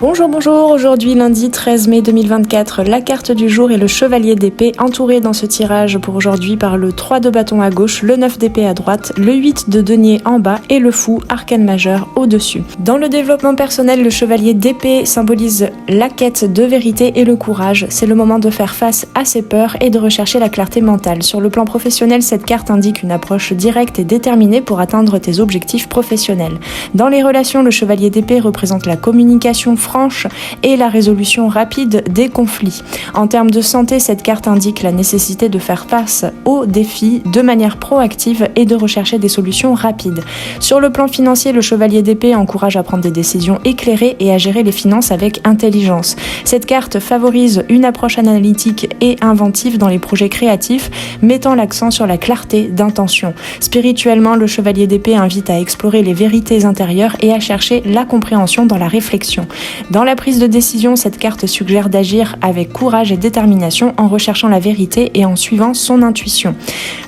Bonjour, aujourd'hui lundi 13 mai 2024, la carte du jour est le chevalier d'épée, entouré dans ce tirage pour aujourd'hui par le 3 de bâton à gauche, le 9 d'épée à droite, le 8 de denier en bas et le fou, arcane majeur, au-dessus. Dans le développement personnel, le chevalier d'épée symbolise la quête de vérité et le courage. C'est le moment de faire face à ses peurs et de rechercher la clarté mentale. Sur le plan professionnel, cette carte indique une approche directe et déterminée pour atteindre tes objectifs professionnels. Dans les relations, le chevalier d'épée représente la communication franche et la résolution rapide des conflits. En termes de santé, cette carte indique la nécessité de faire face aux défis de manière proactive et de rechercher des solutions rapides. Sur le plan financier, le chevalier d'épée encourage à prendre des décisions éclairées et à gérer les finances avec intelligence. Cette carte favorise une approche analytique et inventive dans les projets créatifs, mettant l'accent sur la clarté d'intention. Spirituellement, le chevalier d'épée invite à explorer les vérités intérieures et à chercher la compréhension dans la réflexion. Dans la prise de décision, cette carte suggère d'agir avec courage et détermination en recherchant la vérité et en suivant son intuition.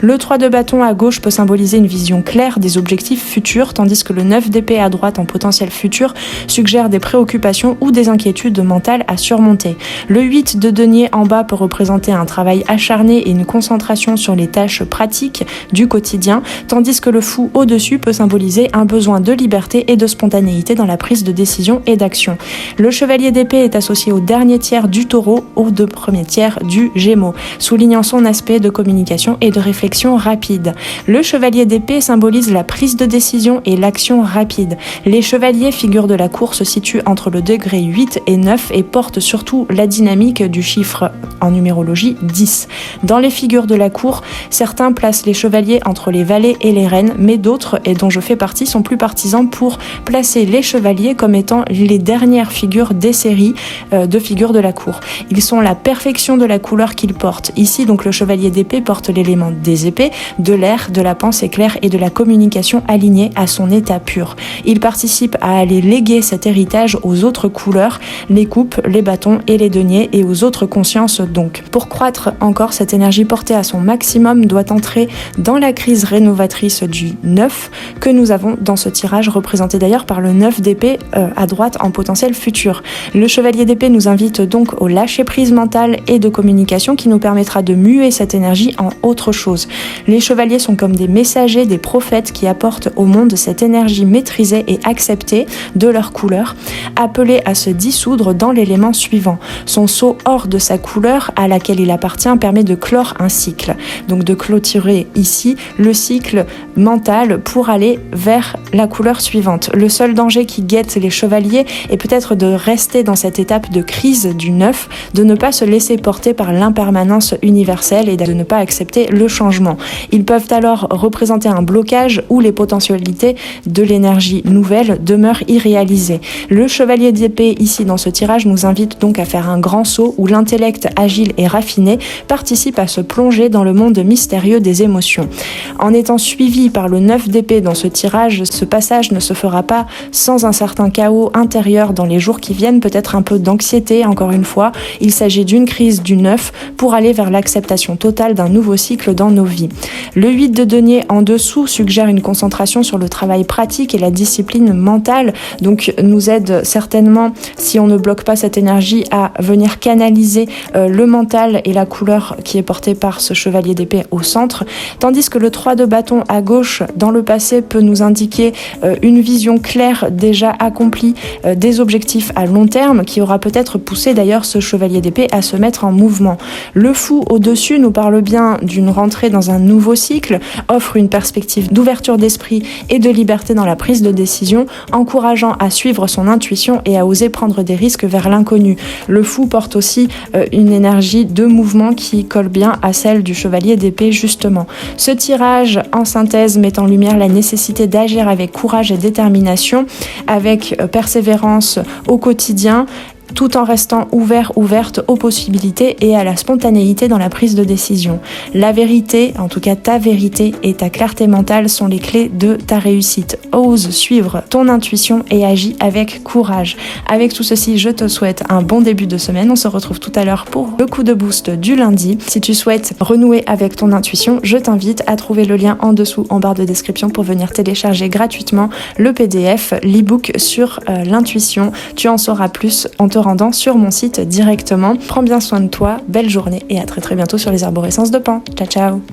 Le 3 de bâton à gauche peut symboliser une vision claire des objectifs futurs, tandis que le 9 d'épée à droite en potentiel futur suggère des préoccupations ou des inquiétudes mentales à surmonter. Le 8 de denier en bas peut représenter un travail acharné et une concentration sur les tâches pratiques du quotidien, tandis que le fou au-dessus peut symboliser un besoin de liberté et de spontanéité dans la prise de décision et d'action. Le chevalier d'épée est associé au dernier tiers du taureau, aux deux premiers tiers du gémeaux, soulignant son aspect de communication et de réflexion rapide. Le chevalier d'épée symbolise la prise de décision et l'action rapide. Les chevaliers, figures de la cour, se situent entre le degré 8 et 9 et portent surtout la dynamique du chiffre en numérologie 10. Dans les figures de la cour, certains placent les chevaliers entre les valets et les reines, mais d'autres, et dont je fais partie, sont plus partisans pour placer les chevaliers comme étant les dernières figures des séries de figures de la cour. Ils sont la perfection de la couleur qu'ils portent. Ici, donc, le chevalier d'épée porte l'élément des épées, de l'air, de la pensée claire et de la communication alignée à son état pur. Il participe à aller léguer cet héritage aux autres couleurs, les coupes, les bâtons et les deniers, et aux autres consciences donc. Pour croître encore, cette énergie portée à son maximum doit entrer dans la crise rénovatrice du 9 que nous avons dans ce tirage, représenté d'ailleurs par le 9 d'épée à droite en potentiel futur. Le chevalier d'épée nous invite donc au lâcher-prise mentale et de communication qui nous permettra de muer cette énergie en autre chose. Les chevaliers sont comme des messagers, des prophètes qui apportent au monde cette énergie maîtrisée et acceptée de leur couleur, appelée à se dissoudre dans l'élément suivant. Son saut hors de sa couleur à laquelle il appartient permet de clore un cycle, donc de clôturer ici le cycle mental pour aller vers la couleur suivante. Le seul danger qui guette les chevaliers est peut-être de rester dans cette étape de crise du 9, de ne pas se laisser porter par l'impermanence universelle et de ne pas accepter le changement. Ils peuvent alors représenter un blocage où les potentialités de l'énergie nouvelle demeurent irréalisées. Le chevalier d'épée ici dans ce tirage nous invite donc à faire un grand saut où l'intellect agile et raffiné participe à se plonger dans le monde mystérieux des émotions. En étant suivi par le 9 d'épée dans ce tirage, ce passage ne se fera pas sans un certain chaos intérieur dans les jours qui viennent, peut-être un peu d'anxiété encore une fois. Il s'agit d'une crise du 9 pour aller vers l'acceptation totale d'un nouveau cycle dans nos vies. Le 8 de denier en dessous suggère une concentration sur le travail pratique et la discipline mentale, donc nous aide certainement, si on ne bloque pas cette énergie, à venir canaliser le mental et la couleur qui est portée par ce chevalier d'épée au centre, tandis que le 3 de bâton à gauche dans le passé peut nous indiquer une vision claire déjà accomplie des objectifs à long terme qui aura peut-être poussé d'ailleurs ce chevalier d'épée à se mettre en mouvement. Le fou au-dessus nous parle bien d'une rentrée dans un nouveau cycle, offre une perspective d'ouverture d'esprit et de liberté dans la prise de décision, encourageant à suivre son intuition et à oser prendre des risques vers l'inconnu. Le fou porte aussi une énergie de mouvement qui colle bien à celle du chevalier d'épée justement. Ce tirage en synthèse met en lumière la nécessité d'agir avec courage et détermination, avec persévérance au quotidien, tout en restant ouverte aux possibilités et à la spontanéité dans la prise de décision. La vérité, en tout cas ta vérité et ta clarté mentale sont les clés de ta réussite. Ose suivre ton intuition et agis avec courage. Avec tout ceci, je te souhaite un bon début de semaine. On se retrouve tout à l'heure pour le coup de boost du lundi. Si tu souhaites renouer avec ton intuition, je t'invite à trouver le lien en dessous en barre de description pour venir télécharger gratuitement le PDF, l'e-book sur l'intuition. Tu en sauras plus en te rendant sur mon site directement. Prends bien soin de toi, belle journée et à très bientôt sur les arborescences de Pan. Ciao ciao.